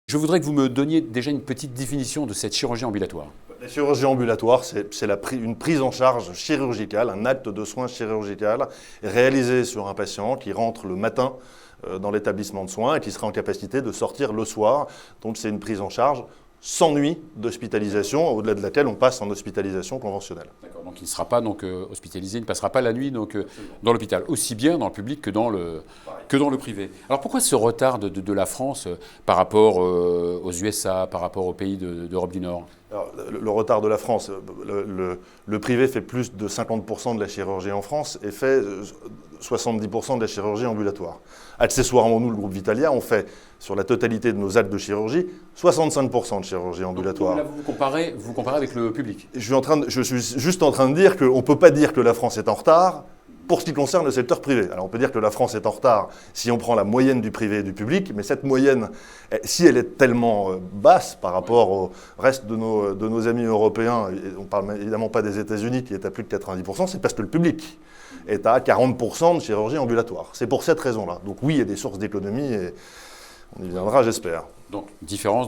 Je voudrais que vous me donniez déjà une petite définition de cette chirurgie ambulatoire. La chirurgie ambulatoire, c'est une prise en charge chirurgicale, un acte de soins chirurgical réalisé sur un patient qui rentre le matin dans l'établissement de soins et qui sera en capacité de sortir le soir. Donc c'est une prise en charge sans nuit d'hospitalisation, au-delà de laquelle on passe en hospitalisation conventionnelle. D'accord, donc il ne sera pas hospitalisé, il ne passera pas la nuit dans l'hôpital, aussi bien dans le public que dans le privé. Alors pourquoi ce retard de la France par rapport aux USA, par rapport aux pays d'Europe du Nord ? Alors, le retard de la France, le privé fait plus de 50% de la chirurgie en France et fait 70% de la chirurgie ambulatoire. Accessoirement, nous, le groupe Vitalia, on fait sur la totalité de nos actes de chirurgie 65% de chirurgie ambulatoire. Donc là, vous comparez avec le public. Je suis juste en train de dire qu'on ne peut pas dire que la France est en retard pour ce qui concerne le secteur privé. Alors on peut dire que la France est en retard si on prend la moyenne du privé et du public, mais cette moyenne, si elle est tellement basse par rapport au reste de nos amis européens, et on ne parle évidemment pas des États-Unis qui est à plus de 90%, c'est parce que le public est à 40% de chirurgie ambulatoire. C'est pour cette raison-là. Donc oui, il y a des sources d'économie et on y viendra, j'espère. Donc différence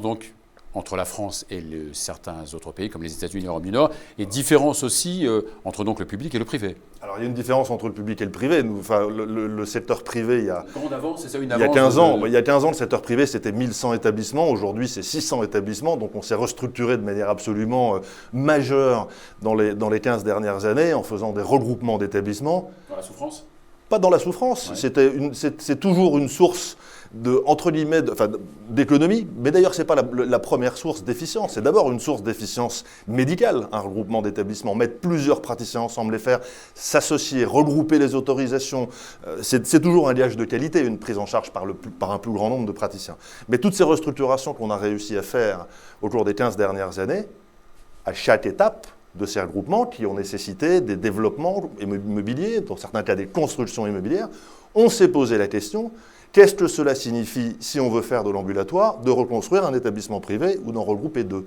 entre la France et certains autres pays comme les États-Unis et l'Europe du Nord, et différence aussi entre donc le public et le privé. Alors il y a une différence entre le public et le privé. Le secteur privé, il y a 15 ans, il y a 15 ans, le secteur privé c'était 1100 établissements. Aujourd'hui c'est 600 établissements. Donc on s'est restructuré de manière absolument majeure dans les 15 dernières années en faisant des regroupements d'établissements. Dans la souffrance ? Pas dans la souffrance. Ouais. C'est toujours une source d'économie, mais d'ailleurs c'est pas la première source d'efficience, c'est d'abord une source d'efficience médicale, un regroupement d'établissements, mettre plusieurs praticiens ensemble, les faire s'associer, regrouper les autorisations, c'est toujours un gage de qualité, une prise en charge par un plus grand nombre de praticiens. Mais toutes ces restructurations qu'on a réussi à faire au cours des 15 dernières années, à chaque étape de ces regroupements qui ont nécessité des développements immobiliers, dans certains cas des constructions immobilières, on s'est posé la question: qu'est-ce que cela signifie, si on veut faire de l'ambulatoire, de reconstruire un établissement privé ou d'en regrouper deux ?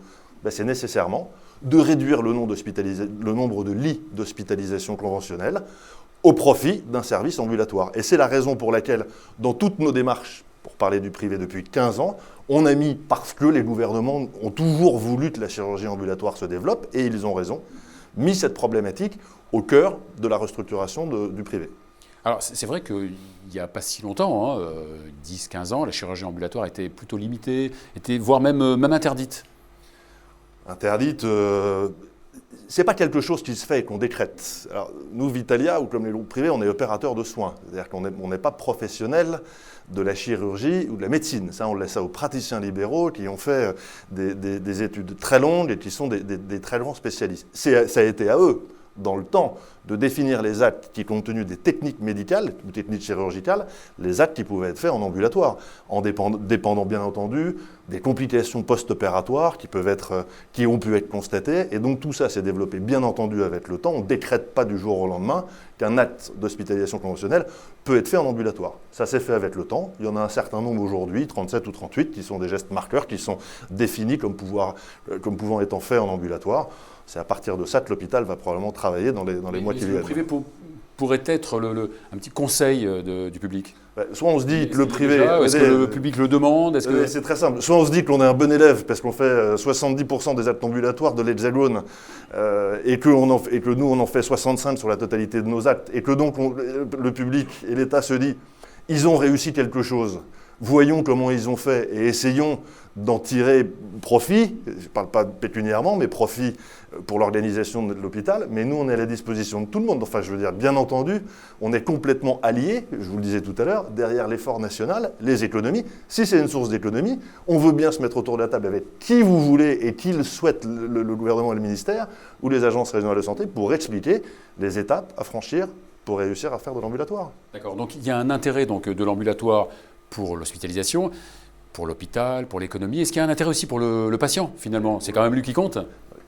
C'est nécessairement de réduire le nombre de lits d'hospitalisation conventionnelle au profit d'un service ambulatoire. Et c'est la raison pour laquelle, dans toutes nos démarches, pour parler du privé depuis 15 ans, on a mis, parce que les gouvernements ont toujours voulu que la chirurgie ambulatoire se développe, et ils ont raison, mis cette problématique au cœur de la restructuration du privé. Alors, c'est vrai qu'il n'y a pas si longtemps, 10-15 ans, la chirurgie ambulatoire était plutôt limitée, voire même interdite. Interdite, c'est pas quelque chose qui se fait et qu'on décrète. Alors, nous, Vitalia, ou comme les groupes privés, on est opérateur de soins. C'est-à-dire qu'on n'est pas professionnel de la chirurgie ou de la médecine. Ça, on laisse ça aux praticiens libéraux qui ont fait des études très longues et qui sont des très grands spécialistes. Ça a été à eux, dans le temps, de définir les actes qui, compte tenu des techniques médicales ou techniques chirurgicales, les actes qui pouvaient être faits en ambulatoire, en dépendant bien entendu des complications post-opératoires qui ont pu être constatées. Et donc tout ça s'est développé bien entendu avec le temps. On ne décrète pas du jour au lendemain qu'un acte d'hospitalisation conventionnelle peut être fait en ambulatoire. Ça s'est fait avec le temps. Il y en a un certain nombre aujourd'hui, 37 ou 38, qui sont des gestes marqueurs, qui sont définis comme pouvant être faits en ambulatoire. C'est à partir de ça que l'hôpital va probablement travailler dans les mois qui viennent. Le privé pourrait être un petit conseil du public. Soit on se dit que le privé... Est-ce que le public le demande ? C'est très simple. Soit on se dit qu'on est un bon élève parce qu'on fait 70% des actes ambulatoires de l'Hexagone et que nous on en fait 65 sur la totalité de nos actes et que donc le public et l'État se dit ils ont réussi quelque chose. Voyons comment ils ont fait et essayons d'en tirer profit, je ne parle pas pécuniairement, mais profit pour l'organisation de l'hôpital, mais nous on est à la disposition de tout le monde. Enfin je veux dire, bien entendu, on est complètement alliés, je vous le disais tout à l'heure, derrière l'effort national, les économies. Si c'est une source d'économie, on veut bien se mettre autour de la table avec qui vous voulez et qui le souhaite, le gouvernement et le ministère, ou les agences régionales de santé, pour expliquer les étapes à franchir pour réussir à faire de l'ambulatoire. D'accord, donc il y a un intérêt de l'ambulatoire pour l'hospitalisation, pour l'hôpital, pour l'économie. Est-ce qu'il y a un intérêt aussi pour le patient, finalement ? C'est quand même lui qui compte.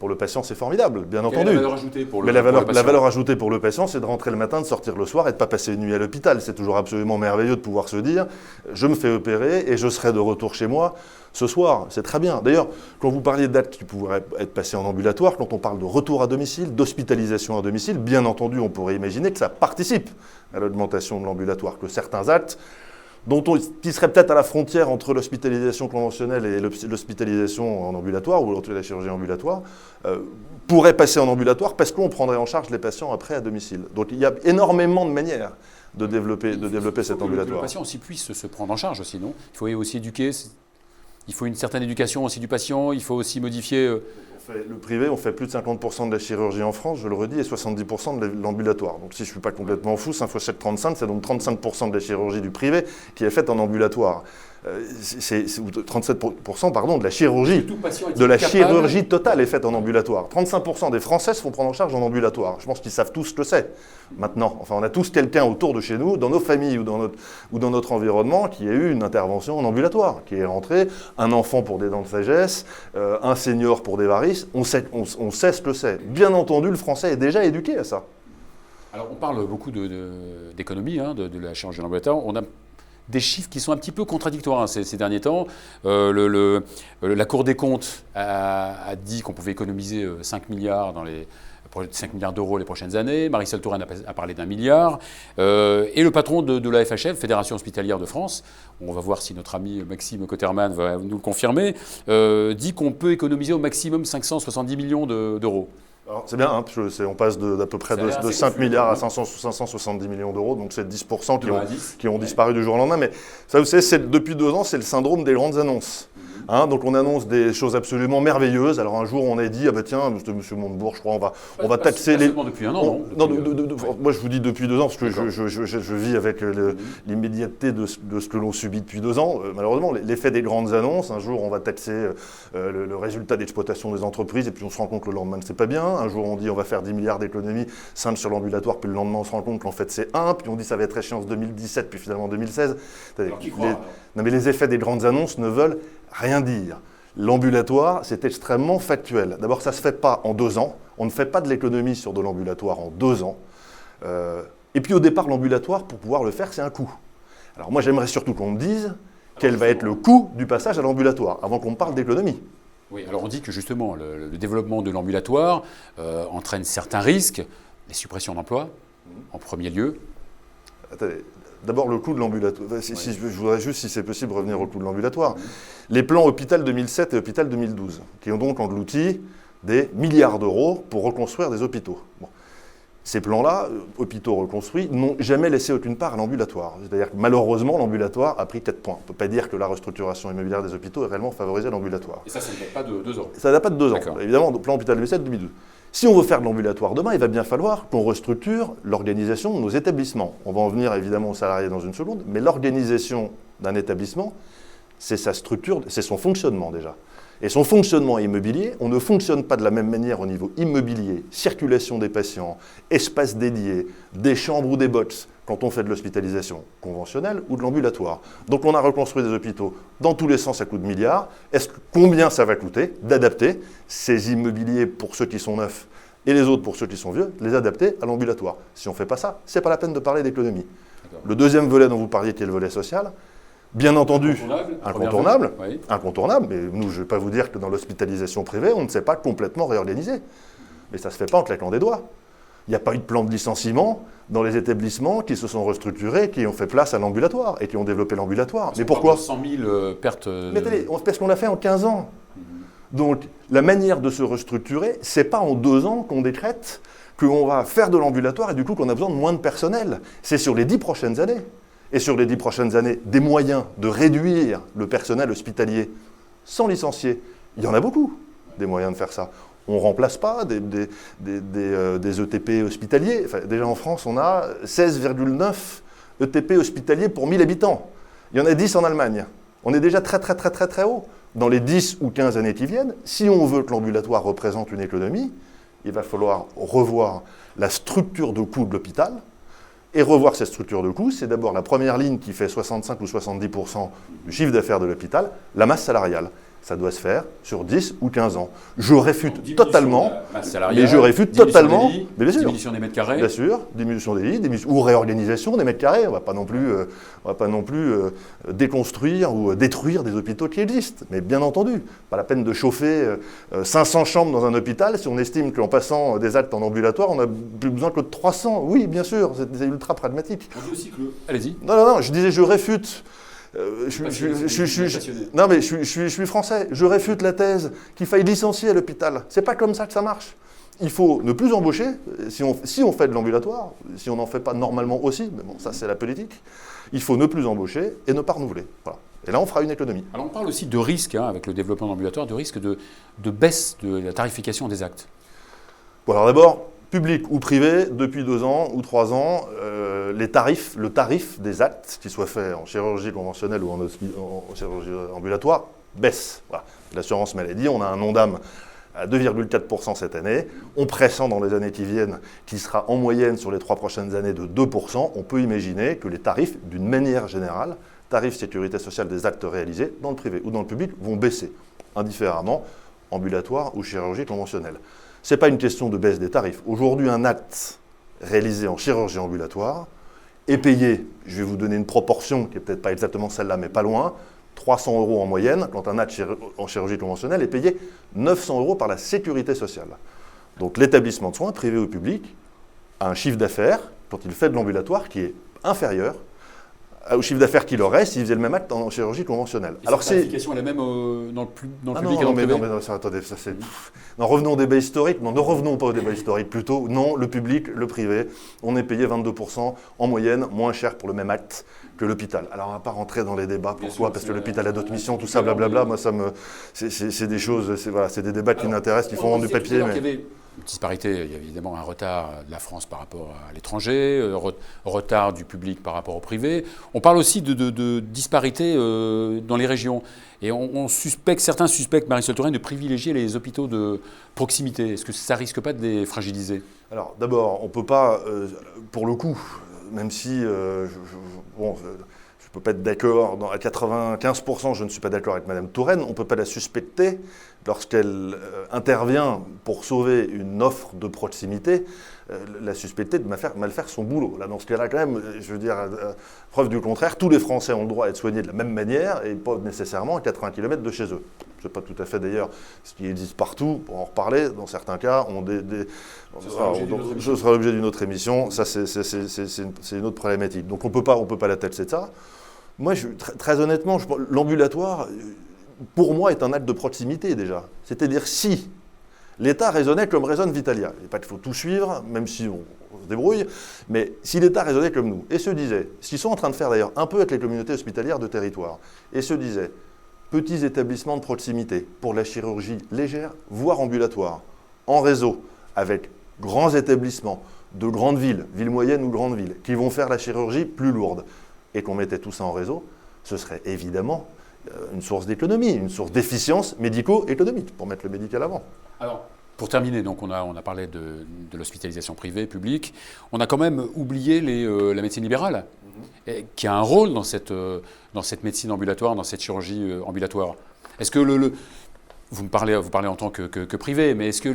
Pour le patient, c'est formidable, bien entendu. Quelle est la valeur ajoutée pour le patient ? La valeur ajoutée pour le patient, c'est de rentrer le matin, de sortir le soir et de ne pas passer une nuit à l'hôpital. C'est toujours absolument merveilleux de pouvoir se dire « je me fais opérer et je serai de retour chez moi ce soir ». C'est très bien. D'ailleurs, quand vous parliez d'actes qui pourraient être passés en ambulatoire, quand on parle de retour à domicile, d'hospitalisation à domicile, bien entendu, on pourrait imaginer que ça participe à l'augmentation de l'ambulatoire, que certains actes qui serait peut-être à la frontière entre l'hospitalisation conventionnelle et l'hospitalisation en ambulatoire, ou la chirurgie ambulatoire, pourrait passer en ambulatoire parce qu'on prendrait en charge les patients après à domicile. Donc il y a énormément de manières de développer cet ambulatoire. Le patient aussi puisse se prendre en charge aussi, non? Il faut aussi éduquer, il faut une certaine éducation aussi du patient, il faut aussi modifier... Le privé, on fait plus de 50% de la chirurgie en France, je le redis, et 70% de l'ambulatoire. Donc si je ne suis pas complètement fou, Info 735, c'est donc 35% de la chirurgie du privé qui est faite en ambulatoire. C'est 37% pardon, de la chirurgie, chirurgie totale est faite en ambulatoire. 35% des Français se font prendre en charge en ambulatoire. Je pense qu'ils savent tous ce que c'est maintenant. Enfin, on a tous quelqu'un autour de chez nous, dans nos familles ou dans notre environnement, qui a eu une intervention en ambulatoire, qui est rentré, un enfant pour des dents de sagesse, un senior pour des varices. On sait ce que c'est. Bien entendu, le Français est déjà éduqué à ça. Alors, on parle beaucoup d'économie, de la chirurgie en ambulatoire. On a des chiffres qui sont un petit peu contradictoires ces derniers temps. La Cour des comptes a dit qu'on pouvait économiser 5 milliards 5 milliards d'euros les prochaines années. Marisol Touraine a parlé d'1 milliard. Et le patron de la FHF, Fédération Hospitalière de France, on va voir si notre ami Maxime Cotterman va nous le confirmer, dit qu'on peut économiser au maximum 570 millions d'euros. C'est bien, on passe d'à peu près de 5 milliards à 570 millions d'euros, donc c'est 10% qui ont disparu du jour au lendemain. Mais ça, vous savez, depuis 2 ans, c'est le syndrome des grandes annonces. Donc on annonce des choses absolument merveilleuses. Alors un jour on a dit, ah bah tiens, monsieur Montebourg, je crois, on va taxer les... Depuis un an, non, moi je vous dis depuis 2 ans, parce que je vis avec l'immédiateté de ce que l'on subit depuis 2 ans. Malheureusement, l'effet des grandes annonces, un jour on va taxer le résultat d'exploitation des entreprises, et puis on se rend compte que le lendemain c'est pas bien. Un jour on dit on va faire 10 milliards d'économies simples sur l'ambulatoire, puis le lendemain on se rend compte qu'en fait c'est 1, puis on dit ça va être échéance 2017, puis finalement 2016. Alors qui croit, non mais les effets des grandes annonces ne veulent rien dire. L'ambulatoire, c'est extrêmement factuel. D'abord, ça ne se fait pas en 2 ans. On ne fait pas de l'économie sur de l'ambulatoire en 2 ans. Et puis au départ, l'ambulatoire, pour pouvoir le faire, c'est un coût. Alors moi, j'aimerais surtout qu'on me dise quel va être le coût du passage à l'ambulatoire, avant qu'on me parle d'économie. Oui, alors on dit que justement, le développement de l'ambulatoire entraîne certains risques, les suppressions d'emplois, en premier lieu. Attendez. D'abord, le coût de l'ambulatoire. Je voudrais juste, si c'est possible, revenir au coût de l'ambulatoire. Les plans Hôpital 2007 et Hôpital 2012, qui ont donc englouti des milliards d'euros pour reconstruire des hôpitaux. Bon. Ces plans-là, hôpitaux reconstruits, n'ont jamais laissé aucune part à l'ambulatoire. C'est-à-dire que malheureusement, l'ambulatoire a pris 4 points. On ne peut pas dire que la restructuration immobilière des hôpitaux ait réellement favorisé l'ambulatoire. Et ça ne date pas de 2 ans. Ça ne date pas de 2 ans. Évidemment, plan Hôpital 2007-2012. Si on veut faire de l'ambulatoire demain, il va bien falloir qu'on restructure l'organisation de nos établissements. On va en venir évidemment aux salariés dans une seconde, mais l'organisation d'un établissement, c'est sa structure, c'est son fonctionnement déjà. Et son fonctionnement immobilier, on ne fonctionne pas de la même manière au niveau immobilier, circulation des patients, espace dédié, des chambres ou des box, quand on fait de l'hospitalisation conventionnelle ou de l'ambulatoire. Donc on a reconstruit des hôpitaux dans tous les sens à coups de milliards. Combien ça va coûter d'adapter ces immobiliers pour ceux qui sont neufs et les autres pour ceux qui sont vieux, les adapter à l'ambulatoire? Si on ne fait pas ça, ce n'est pas la peine de parler d'économie. Le deuxième volet dont vous parliez, qui est le volet social, bien entendu, incontournable, mais nous, je ne vais pas vous dire que dans l'hospitalisation privée, on ne s'est pas complètement réorganisé. Mais ça ne se fait pas en claquant des doigts. Il n'y a pas eu de plan de licenciement dans les établissements qui se sont restructurés, qui ont fait place à l'ambulatoire et qui ont développé l'ambulatoire. Mais pourquoi 100 000 pertes... Mais attendez, parce qu'on l'a fait en 15 ans. Donc, la manière de se restructurer, ce n'est pas en 2 ans qu'on décrète qu'on va faire de l'ambulatoire et du coup qu'on a besoin de moins de personnel. C'est sur les 10 prochaines années. Et sur les 10 prochaines années, des moyens de réduire le personnel hospitalier sans licencier. Il y en a beaucoup, des moyens de faire ça. On ne remplace pas des ETP hospitaliers. Enfin, déjà en France, on a 16,9 ETP hospitaliers pour 1000 habitants. Il y en a 10 en Allemagne. On est déjà très haut. Dans les 10 ou 15 années qui viennent, si on veut que l'ambulatoire représente une économie, il va falloir revoir la structure de coût de l'hôpital. Et revoir cette structure de coûts, c'est d'abord la première ligne qui fait 65 ou 70% du chiffre d'affaires de l'hôpital, la masse salariale. Ça doit se faire sur 10 ou 15 ans. Je réfute totalement, salariale, mais je réfute totalement, mais bien sûr, diminution des mètres carrés. Bien sûr, diminution des lits, ou réorganisation des mètres carrés. On ne va pas non plus déconstruire ou détruire des hôpitaux qui existent. Mais bien entendu, pas la peine de chauffer 500 chambres dans un hôpital si on estime qu'en passant des actes en ambulatoire, on n'a plus besoin que de 300. Oui, bien sûr, c'est ultra pragmatique. On dit aussi que allez-y. Non, je disais je réfute. Non mais je suis français, je réfute la thèse qu'il faille licencier à l'hôpital. C'est pas comme ça que ça marche. Il faut ne plus embaucher, si on fait de l'ambulatoire, si on n'en fait pas normalement aussi, mais bon ça c'est la politique, il faut ne plus embaucher et ne pas renouveler. Voilà. Et là on fera une économie. Alors on parle aussi de risque, avec le développement de l'ambulatoire, de risque de baisse de la tarification des actes. Bon alors d'abord, public ou privé, depuis 2 ans ou 3 ans, le tarif des actes, qu'ils soient faits en chirurgie conventionnelle ou en chirurgie ambulatoire, baisse. Voilà. L'assurance maladie, on a un Ondam à 2,4% cette année. On pressent dans les années qui viennent qu'il sera en moyenne sur les 3 prochaines années de 2%. On peut imaginer que les tarifs, d'une manière générale, tarifs sécurité sociale des actes réalisés dans le privé ou dans le public, vont baisser, indifféremment, ambulatoire ou chirurgie conventionnelle. Ce n'est pas une question de baisse des tarifs. Aujourd'hui, un acte réalisé en chirurgie ambulatoire est payé, je vais vous donner une proportion qui n'est peut-être pas exactement celle-là, mais pas loin, 300 € en moyenne, quand un acte en chirurgie conventionnelle est payé 900 € par la sécurité sociale. Donc l'établissement de soins, privé ou public, a un chiffre d'affaires, quand il fait de l'ambulatoire, qui est inférieur au chiffre d'affaires qu'il aurait s'il faisait le même acte en chirurgie conventionnelle. Et alors cette tarification est la même dans le public et dans le privé. Non, attendez, ça c'est... Non, revenons au débat historique. Non, ne revenons pas au débat historique plutôt. Non, le public, le privé, on est payé 22% en moyenne, moins cher pour le même acte que l'hôpital. Alors on ne va pas rentrer dans les débats. Pourquoi ? Parce que l'hôpital a d'autres missions, tout ça, blablabla. Moi, ça me... C'est des choses, c'est des débats qui m'intéressent, qui font vendre du papier. Mais... Disparité, il y a évidemment un retard de la France par rapport à l'étranger, retard du public par rapport au privé. On parle aussi de disparité dans les régions. Et certains suspectent, Marisol Touraine, de privilégier les hôpitaux de proximité. Est-ce que ça ne risque pas de les fragiliser ? Alors d'abord, on ne peut pas, pour le coup, même si je ne peux pas être d'accord, à 95%, je ne suis pas d'accord avec Mme Touraine, on ne peut pas la suspecter lorsqu'elle intervient pour sauver une offre de proximité, la suspecter de mal faire son boulot. Là, dans ce cas-là, quand même, je veux dire, preuve du contraire, tous les Français ont le droit à être soignés de la même manière et pas nécessairement à 80 km de chez eux. Ce n'est pas tout à fait d'ailleurs ce qui existe partout, pour en reparler. Dans certains cas, ce sera l'objet d'une autre émission. Ça, c'est une autre problématique. Donc on peut pas la tête, c'est ça. Moi, très honnêtement, l'ambulatoire, pour moi, est un acte de proximité déjà. C'est-à-dire si l'État raisonnait comme raisonne Vitalia, il n'y a pas qu'il faut tout suivre, même si on se débrouille, mais si l'État raisonnait comme nous, et se disait, ce qu'ils sont en train de faire d'ailleurs un peu avec les communautés hospitalières de territoire, et se disait, petits établissements de proximité pour la chirurgie légère, voire ambulatoire, en réseau, avec grands établissements de grandes villes, villes moyennes ou grandes villes, qui vont faire la chirurgie plus lourde, et qu'on mettait tout ça en réseau, ce serait évidemment une source d'économie, une source d'efficience médico-économique, pour mettre le médical avant. Alors, pour terminer, donc on a parlé de l'hospitalisation privée, publique. On a quand même oublié la médecine libérale, qui a un rôle dans cette médecine ambulatoire, dans cette chirurgie ambulatoire. Est-ce que vous parlez en tant que privé, mais est-ce que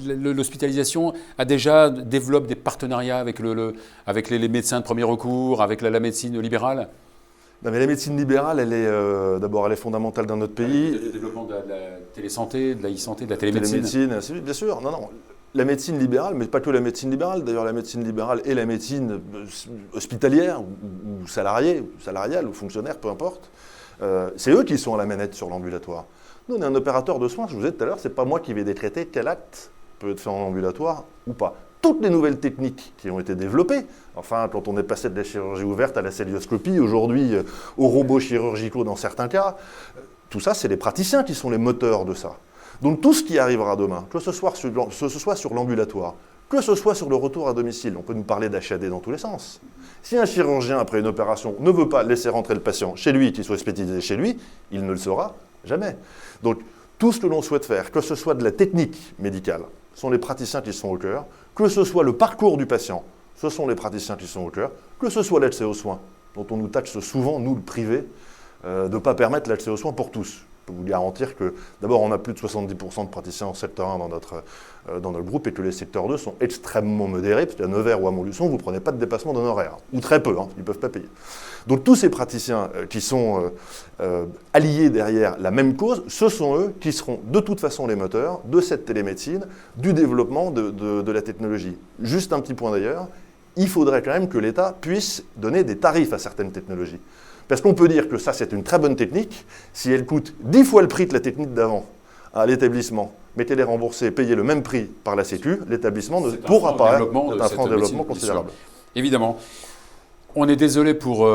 l'hospitalisation développe des partenariats avec les médecins de premier recours, avec la médecine libérale ? Non, mais la médecine libérale, d'abord, elle est fondamentale dans notre pays. Le développement de la télésanté, de la e-santé, de la télémédecine. Bien sûr. Non. La médecine libérale, mais pas que la médecine libérale. D'ailleurs, la médecine libérale et la médecine hospitalière ou salariale ou fonctionnaire, peu importe. C'est eux qui sont à la manette sur l'ambulatoire. Nous, on est un opérateur de soins. Je vous ai dit tout à l'heure, c'est pas moi qui vais décréter quel acte peut être fait en ambulatoire ou pas. Toutes les nouvelles techniques qui ont été développées, enfin, quand on est passé de la chirurgie ouverte à la cœlioscopie, aujourd'hui aux robots chirurgicaux dans certains cas, tout ça, c'est les praticiens qui sont les moteurs de ça. Donc tout ce qui arrivera demain, que ce soit sur l'ambulatoire, que ce soit sur le retour à domicile, on peut nous parler d'HAD dans tous les sens. Si un chirurgien, après une opération, ne veut pas laisser rentrer le patient chez lui, qu'il soit hospitalisé chez lui, il ne le saura jamais. Donc tout ce que l'on souhaite faire, que ce soit de la technique médicale, ce sont les praticiens qui sont au cœur, que ce soit le parcours du patient, ce sont les praticiens qui sont au cœur, que ce soit l'accès aux soins, dont on nous taxe souvent, nous le privé, de ne pas permettre l'accès aux soins pour tous. peux vous garantir que, d'abord, on a plus de 70% de praticiens en secteur 1 dans notre groupe et que les secteurs 2 sont extrêmement modérés, parce qu'à Nevers ou à Montluçon, vous ne prenez pas de dépassement d'honoraires, ou très peu, hein, ils ne peuvent pas payer. Donc tous ces praticiens qui sont alliés derrière la même cause, ce sont eux qui seront de toute façon les moteurs de cette télémédecine, du développement de la technologie. Juste un petit point d'ailleurs, il faudrait quand même que l'État puisse donner des tarifs à certaines technologies. Parce qu'on peut dire que ça, c'est une très bonne technique, si elle coûte 10 fois le prix de la technique d'avant à l'établissement, mettez-les remboursés, payez le même prix par la Sécu, l'établissement ne pourra pas être un franc développement considérable. Évidemment. On est désolé pour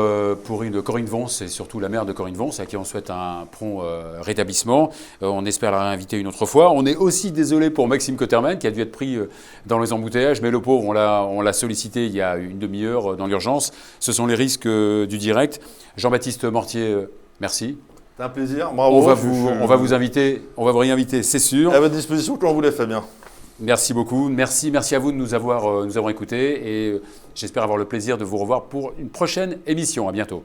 Corinne Vons et surtout la mère de Corinne Vons, à qui on souhaite un prompt rétablissement. On espère la réinviter une autre fois. On est aussi désolé pour Maxime Cotterman, qui a dû être pris dans les embouteillages, mais le pauvre, on l'a sollicité il y a une demi-heure dans l'urgence. Ce sont les risques du direct. Jean-Baptiste Mortier, merci. C'est un plaisir. Bravo. On va vous inviter, on va vous réinviter, c'est sûr. À votre disposition quand vous voulez, Fabien. Merci beaucoup. Merci à vous de nous avoir écoutés et j'espère avoir le plaisir de vous revoir pour une prochaine émission. À bientôt.